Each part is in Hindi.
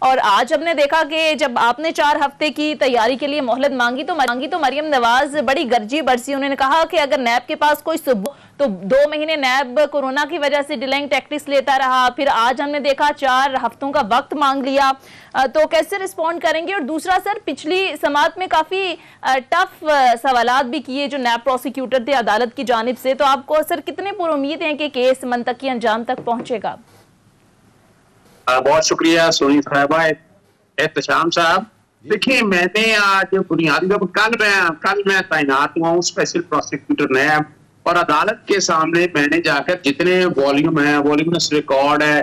और आज हमने देखा कि जब आपने 4 हफ्ते की तैयारी के लिए मोहलत मांगी तो मरियम नवाज बड़ी गर्जी बरसी। उन्होंने कहा कि अगर नैब के पास कोई सबूत, तो 2 महीने नैब कोरोना की वजह से डिलेइंग टैक्टिक्स लेता रहा, फिर आज हमने देखा 4 हफ्तों का वक्त मांग लिया। तो कैसे रिस्पॉन्ड करेंगे? और दूसरा सर, पिछली समात में काफी टफ सवालात भी किए जो नैब प्रोसिक्यूटर थे अदालत की जानिब से, तो आपको सर कितने पुरुमीद हैं कि केस मंतकी अंजाम तक पहुंचेगा? बहुत शुक्रिया सोनी साहबा, एहतशाम साहब। देखिए, मैंने आज बुनियादी तौर पर कल मैं तैनात हुआ हूँ स्पेशल प्रोसिक्यूटर नैब, और अदालत के सामने मैंने जाकर जितने वॉल्यूमस रिकॉर्ड है,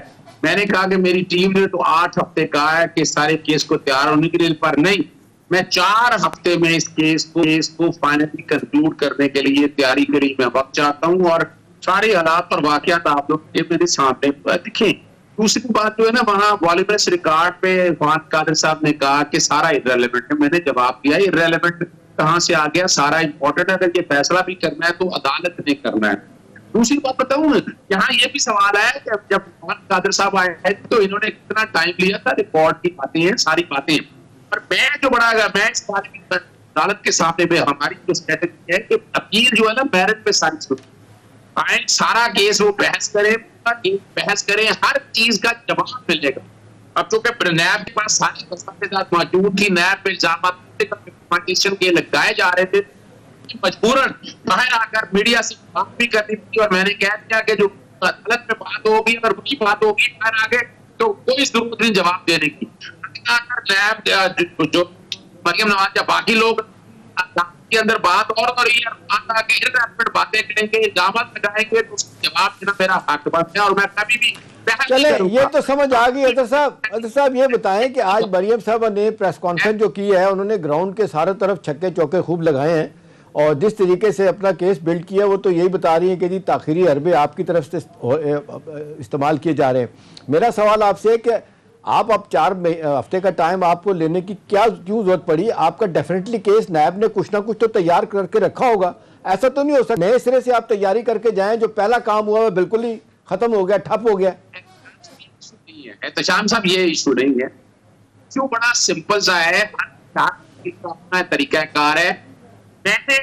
मैंने कहा कि मेरी टीम ने तो 8 हफ्ते कहा है कि सारे केस को तैयार होने के लिए, पर नहीं, मैं 4 हफ्ते में इस केस को फाइनली कंक्लूड करने के लिए तैयारी करी। मैं वक्त चाहता हूँ और सारे हालात और वाकयात आप लोग मेरे सामने दिखे। दूसरी बात जो है ना, वहाँ वॉल्यूमस रिकॉर्ड पे फवाद कादिर साहब ने कहा कि सारा इर्रेलेवेंट है। मैंने जवाब दिया, इर्रेलेवेंट कहाँ से आ गया? सारा इंपॉर्टेंट है। अगर ये फैसला भी करना है तो अदालत ने करना है। दूसरी बात बताऊं, यहाँ ये भी सवाल है कि जब फवाद कादिर साहब आए हैं तो इन्होंने कितना टाइम लिया था? रिकॉर्ड की बातें हैं, सारी बातें हैं। और मैं इस बात की अदालत के सामने में हमारी जो स्ट्रेटेजी है कि अपील जो है ना, मेरिट पे सारा केस वो बहस करें, हर चीज का जवाब मिलेगा। अब चूंकि नैब के पास सारी दस्तावेजात मौजूद थी, नैब पे इल्जाम के लगाए जा रहे थे, मजबूरन बाहर आकर मीडिया से बात भी करनी थी। और मैंने कह दिया कि जो अदालत में बात होगी, अगर वही बात होगी बाहर आगे, तो कोई जरूरत नहीं जवाब देने की। नैब जो मरियम नवाज या बाकी लोग के अंदर बात और रही है, बातें करेंगे, इल्जाम लगाएंगे, तो जवाब देना मेरा हक बनता है और मैं कभी भी। चले, ये तो समझ आ गई। अदर साहब ये बताएं कि आज मरियम साहब ने प्रेस कॉन्फ्रेंस जो की है, उन्होंने ग्राउंड के सारे तरफ छक्के चौके खूब लगाए हैं और जिस तरीके से अपना केस बिल्ड किया, वो तो यही बता रही है कि जी ताखिरी हरबे आपकी तरफ से इस्तेमाल किए जा रहे हैं। मेरा सवाल आपसे है कि आप अब 4 हफ्ते का टाइम आपको लेने की क्यों जरूरत पड़ी? आपका डेफिनेटली केस नैब ने कुछ ना कुछ तो तैयार करके रखा होगा। ऐसा तो नहीं हो सकता नए सिरे से आप तैयारी करके जाएं, जो पहला काम हुआ है बिल्कुल ही खत्म हो गया, ठप हो गया। एहतशाम साहब, ये इशू नहीं है। क्यों बड़ा सिंपल सा है, अपना तरीकाकार है। मैंने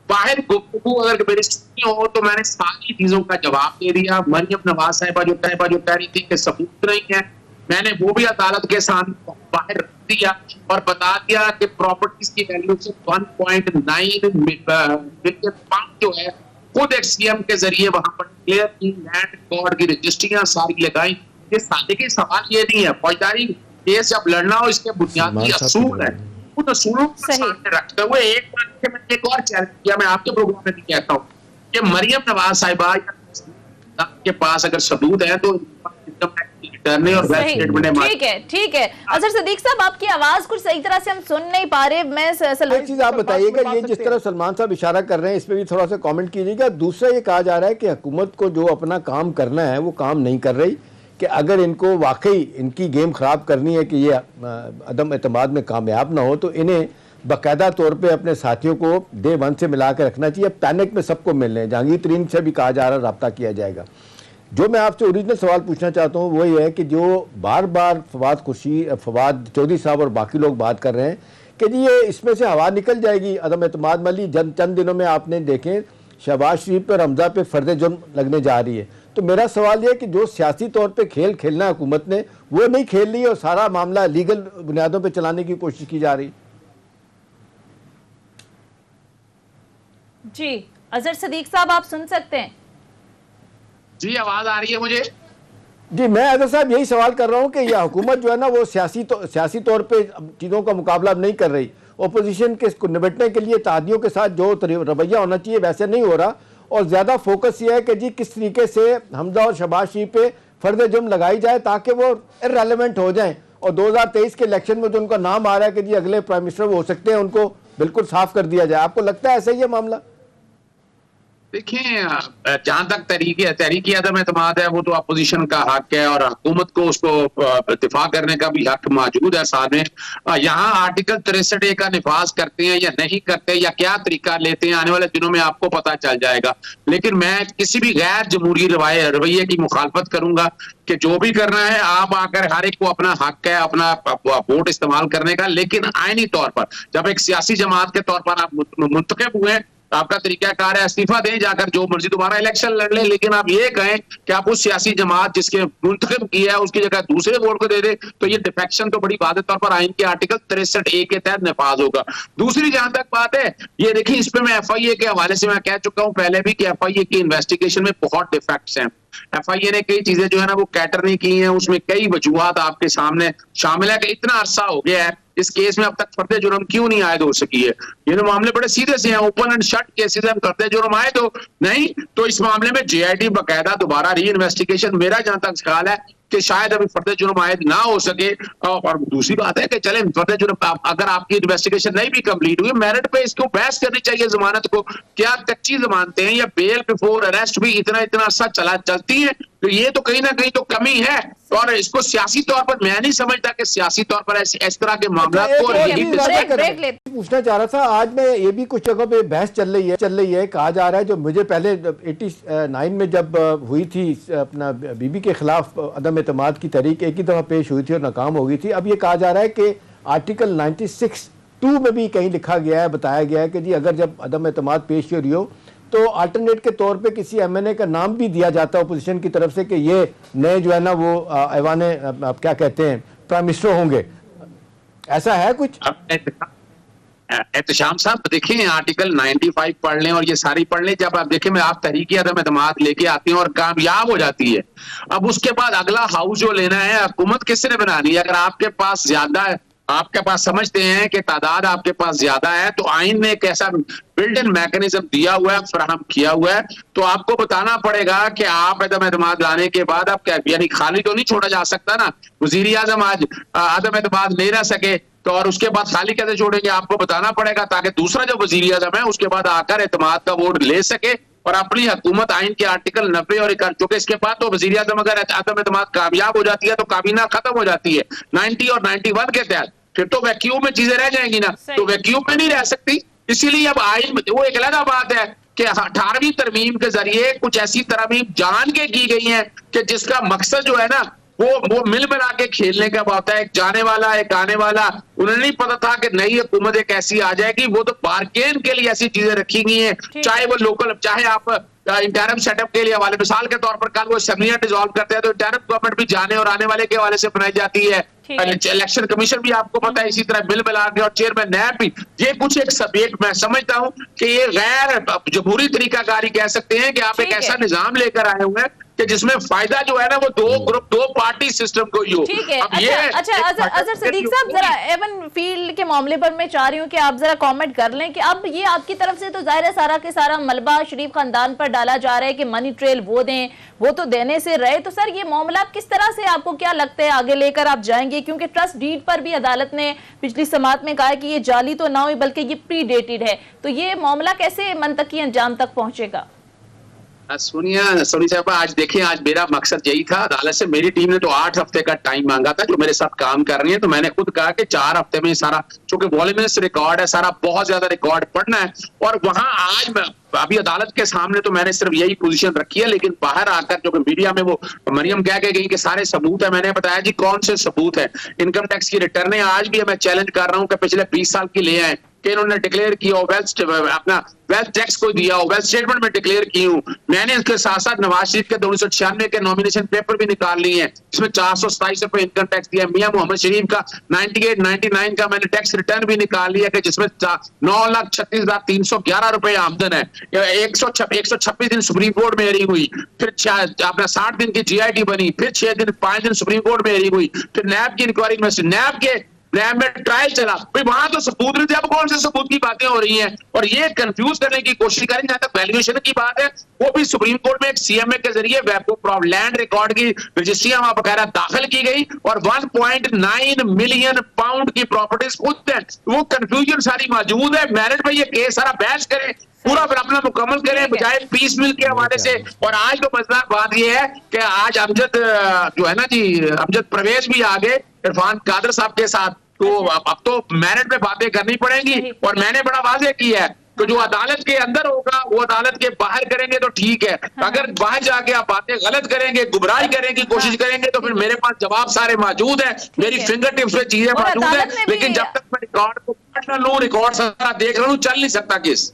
बाहर गुफ्तगू अगर मेरी सुनी हो तो मैंने सारी चीजों का जवाब दे दिया। मरियम नवाज साहिबा जो कह रही थी कि सबूत नहीं है, मैंने वो भी अदालत के सामने बाहर रख दिया और बता दिया कि प्रॉपर्टीज की वैल्यू से 1.9 मिलियन पाउंड जो है खुद एक्ससीएम के जरिए वहां पर क्लियर की, लैंड रिकॉर्ड की रजिस्ट्रियां सारी लगाई। ये सादे के सवाल ये नहीं है। फौजदारी केस जब लड़ना हो, इसके बुनियादी असूल है, उन असूलों को सामने रखते हुए एक बात मैंने एक और चैलेंज किया, मैं आपके प्रोग्राम में भी कहता हूँ कि मरियम नवाज साहिबा के पास अगर सबूत है तो ठीक है। अजहर सदीक साहब, आपकी आवाज कुछ सही तरह से हम सुन नहीं पा रहे। मैं एक चीज आप बताइएगा, ये जिस तरह सलमान साहब इशारा कर रहे हैं, इस पे भी थोड़ा सा कमेंट कीजिएगा। दूसरा ये कहा जा रहा है कि हुकूमत को जो अपना काम करना है वो काम नहीं कर रही, कि अगर इनको वाकई इनकी गेम खराब करनी है कि ये अदम एतमाद में कामयाब ना हो, तो इन्हें बाकायदा तौर पे अपने साथियों को डे 1 से मिला के रखना चाहिए। पैनिक में सबको मिल रहे हैं। जहांगीर तरीन से भी कहा जा रहा है रब्ता किया जाएगा। जो मैं आपसे ओरिजिनल सवाल पूछना चाहता हूँ वो ये है कि जो बार बार फवाद चौधरी साहब और बाकी लोग बात कर रहे हैं कि जी ये इसमें से हवा निकल जाएगी अदम एतमाद वाली। चंद दिनों में आपने देखें शहबाज शरीफ पर हमजा पे फर्द जुर्म लगने जा रही है। तो मेरा सवाल ये है कि जो सियासी तौर पे खेल खेलना हुकूमत ने वो नहीं खेल रही और सारा मामला लीगल बुनियादों पे चलाने की कोशिश की जा रही। जी अजहर सदीक साहब, आप सुन सकते हैं? जी, आवाज आ रही है मुझे? जी, मैं अजहर साहब यही सवाल कर रहा हूँ कि यह हुकूमत जो है ना वो सियासी तौर पे चीज़ों का मुकाबला नहीं कर रही। ओपोजिशन के निपटने के लिए इत्तेहादियों के साथ जो रवैया होना चाहिए वैसे नहीं हो रहा, और ज़्यादा फोकस ये है कि जी किस तरीके से हमजा और शहबाज शरीफ पे फर्द जुर्म लगाई जाए ताकि वो इर्रेलेवेंट हो जाएं, और 2023 के इलेक्शन में जो उनका नाम आ रहा है कि जी अगले प्राइम मिनिस्टर हो सकते हैं, उनको बिल्कुल साफ कर दिया जाए। आपको लगता है ऐसा ही है मामला? देखिए, जहां तक तहरीक अदम एतमाद है वो तो अपोजिशन का हक है और हुकूमत को उसको दिफा करने का भी हक मौजूद है सामने। यहाँ आर्टिकल 63A का निफाज करते हैं या नहीं करते या क्या तरीका लेते हैं, आने वाले दिनों में आपको पता चल जाएगा। लेकिन मैं किसी भी गैर जमहूरी रवैये की मुखालफत करूंगा कि जो भी करना है आप आकर, हर एक को अपना हक है अपना वोट इस्तेमाल करने का, लेकिन आईनी तौर पर जब एक सियासी जमात के तौर पर आप मुंतखब हुए, आपका तरीकाकार है इस्तीफा दें, जाकर जो मर्जी दोबारा इलेक्शन लड़ ले, लेकिन आप ये कहें कि आप उस सियासी जमात जिसके मुंतखब किया है उसकी जगह दूसरे वोट को दे दे, तो ये डिफेक्शन तो बड़ी वाज़ेह तौर पर आइन के आर्टिकल 63A के तहत नफाज होगा। दूसरी जहां तक बात है, ये देखिए, इस पे मैं FIA के हवाले से मैं कह चुका हूं पहले भी कि FIA की इन्वेस्टिगेशन में बहुत डिफेक्ट्स हैं। FIA ने कई चीजें जो है ना वो कैटर नहीं की हैं, उसमें कई वजूहात आपके सामने शामिल है कि इतना अरसा हो गया है इस केस में अब तक फर्द जुर्म क्यों नहीं आयद हो सकी है। ये मामले बड़े सीधे से हैं, ओपन एंड शट केसेस हैं, फर्द जुर्म आयद हो नहीं तो इस मामले में JIT बकायदा दोबारा री इन्वेस्टिगेशन, मेरा जहां तक ख्याल है कि शायद अभी फर्द जुर्म आयद ना हो सके। और दूसरी बात है कि चले फर्द जुर्म अगर आपकी इन्वेस्टिगेशन नहीं भी कंप्लीट हुई, मेरिट पे इसको बहस करनी चाहिए जमानत को, क्या कच्ची जमानतें हैं या बेल बिफोर अरेस्ट भी इतना अरसा चलती है, तो ये तो कहीं ना कहीं तो कमी है। और इसको सियासी तौर पर मैं नहीं समझता कि सियासी तौर पर इस तरह के मामला को पूछना चाह रहा था। आज में ये भी कुछ जगह पे बहस चल रही है, कहा जा रहा है जो मुझे पहले 89 में जब हुई थी अपना बीबी के खिलाफ अदम एतमाद की तहरीक एक ही दफा पेश हुई थी और नाकाम हो गई थी। अब ये कहा जा रहा है कि आर्टिकल 96(2) में भी कहीं लिखा गया है, बताया गया है कि जी अगर जब अदम एतमाद पेश हो रही हो तो अल्टरनेट के तौर पे किसी MNA का नाम भी दिया जाता है अपोजिशन की तरफ से कि ये नए जो है ना वो ऐवाने क्या कहते हैं प्राइम मिनिस्टर होंगे, ऐसा है कुछ? एहतशाम साहब देखिए, आर्टिकल 95 पढ़ लें और ये सारी पढ़ लें, जब आप देखें मैं आप तहरीक अदम एतमाद लेके आती हैं और कामयाब हो जाती है, अब उसके बाद अगला हाउस जो लेना है हुकूमत किसने बनानी है? अगर आपके पास ज्यादा है, आपके पास समझते हैं कि तादाद आपके पास ज्यादा है, तो आइन ने एक ऐसा बिल्ट इन मैकेनिज्म दिया हुआ है, फराहम किया हुआ है, तो आपको बताना पड़ेगा कि आप अदम एतमाद लाने के बाद आप क्या, यानी खाली तो नहीं छोड़ा जा सकता ना। वजीर आजम आज अदम एतमाद ले ना सके तो और उसके बाद खाली कैसे छोड़ेंगे, आपको बताना पड़ेगा ताकि दूसरा जो वजीर आजम है उसके बाद आकर एतमाद का वोट ले सके और अपनी हुकूमत आइन के आर्टिकल 90 और चूंकि इसके बाद तो वजीर आजम अगर अदम एतमाद कामयाब हो जाती है तो काबीना खत्म हो जाती है 90 और 91 के तहत, फिर तो वैक्यूम में चीजें रह जाएंगी ना, तो वैक्यूम में नहीं रह सकती। इसीलिए अब आइन वो एक अलग बात है कि 18वीं तरमीम के जरिए कुछ ऐसी तरमीम जान के की गई है कि जिसका मकसद जो है ना वो मिल मिला के खेलने का बात है, एक जाने वाला एक आने वाला। उन्हें नहीं पता था कि नई हुकूमत एक ऐसी आ जाएगी, वो तो बार्गेन के लिए ऐसी चीजें रखी गई हैं, चाहे वो लोकल, चाहे आप इंटरम सेटअप के लिए हवाले, मिसाल के तौर पर कल वो असेंबलियां डिसॉल्व करते हैं तो इंटरम गवर्नमेंट भी जाने और आने वाले के हवाले से बनाई जाती है, इलेक्शन कमीशन भी आपको पता है इसी तरह मिल मिला के, और चेयरमैन नैब भी। ये कुछ एक सब्जेक्ट मैं समझता हूं कि ये गैर जमहूरी तरीकाकारी कह सकते हैं कि आप एक ऐसा निजाम लेकर आए हुए हैं कि जिसमें फायदा जो है ना वो दो पार्टी सिस्टम को ही हो। ठीक है, अच्छा अजहर सदीक साहब, जरा एवन फील्ड के मामले पर मैं चाह रही हूँ कि आप जरा कमेंट कर लें कि अब ये आपकी तरफ से तो जाहिर है सारा के सारा मलबा शरीफ खानदान पर डाला जा रहा है कि मनी ट्रेल वो दें, वो तो देने से रहे, तो सर ये मामला किस तरह से आपको क्या लगता है आगे लेकर आप जाएंगे? क्योंकि ट्रस्ट डीड पर भी अदालत ने पिछली समाअत में कहा है कि ये जाली तो ना हुई बल्कि ये प्रीडेटेड है, तो ये मामला कैसे मंतकी अंजाम तक पहुंचेगा? सोनी साहब, आज देखिए, आज मेरा मकसद यही था, अदालत से मेरी टीम ने तो 8 हफ्ते का टाइम मांगा था जो मेरे साथ काम कर रही है, तो मैंने खुद कहा कि 4 हफ्ते में सारा, चूंकि वॉल्यूमिनस रिकॉर्ड है, सारा बहुत ज्यादा रिकॉर्ड पढ़ना है। और वहां आज अभी अदालत के सामने तो मैंने सिर्फ यही पोजीशन रखी है, लेकिन बाहर आकर जो मीडिया में वो मरियम कह के गई कि सारे सबूत है, मैंने बताया जी कौन से सबूत है। इनकम टैक्स की रिटर्न आज भी मैं चैलेंज कर रहा हूं कि पिछले 20 साल की ले आए कि इन्होंने डिक्लेयर किया हो, अपना वेल्थ टैक्स को दिया हो, वेल्थ स्टेटमेंट में डिक्लेयर की हूं। मैंने इसके साथ साथ नवाज शरीफ के 1996 के नॉमिनेशन पेपर भी निकाल लिए हैं, इसमें 427 रुपए इनकम टैक्स दिया। मियां मोहम्मद शरीफ का 98, 99 का मैंने टैक्स रिटर्न भी निकाल लिया कि जिसमें 9,36,311 रुपए आमदन है। 126 दिन सुप्रीम कोर्ट में हेयरिंग हुई, फिर अपना 60 दिन की GIT बनी, फिर 5 दिन सुप्रीम कोर्ट में हेयरिंग हुई, फिर नैब की इंक्वायरी इन्वेस्टिगेशन, नैब के नैब में ट्रायल चला, भाई वहां तो सबूत नहीं थे, अब कौन से सबूत की बातें हो रही हैं? और ये कंफ्यूज करने की कोशिश करें। जहां तक वैल्यूएशन की बात है, वो भी सुप्रीम कोर्ट में एक CMA के जरिए लैंड रिकॉर्ड की रजिस्ट्रियां वहां वगैरह दाखिल की गई और 1.9 मिलियन पाउंड की प्रॉपर्टीज खुद है। वो कंफ्यूजन सारी मौजूद है। मेरिट में ये केस सारा बहस करें, पूरा फिर अपना मुकम्मल करें बजाय पीस मिल के हवाले से। और आज तो मजेदार बात यह है कि आज अमजद जो है ना जी, अमजद परवेज भी आ गए इरफान कादर साहब के साथ, तो अब तो मेरिट पे बातें करनी पड़ेंगी। और मैंने बड़ा वाज़ेह किया है तो जो अदालत के अंदर होगा वो अदालत के बाहर करेंगे तो ठीक है, अगर बाहर जाके आप बातें गलत करेंगे, गुमराही करने की कोशिश करेंगे तो फिर मेरे पास जवाब सारे मौजूद हैं, मेरी फिंगर टिप्स पे चीजें मौजूद हैं, लेकिन जब तक मैं रिकॉर्ड को पढ़ ना लूं, रिकॉर्ड सारा देख रहा हूं, चल नहीं सकता केस।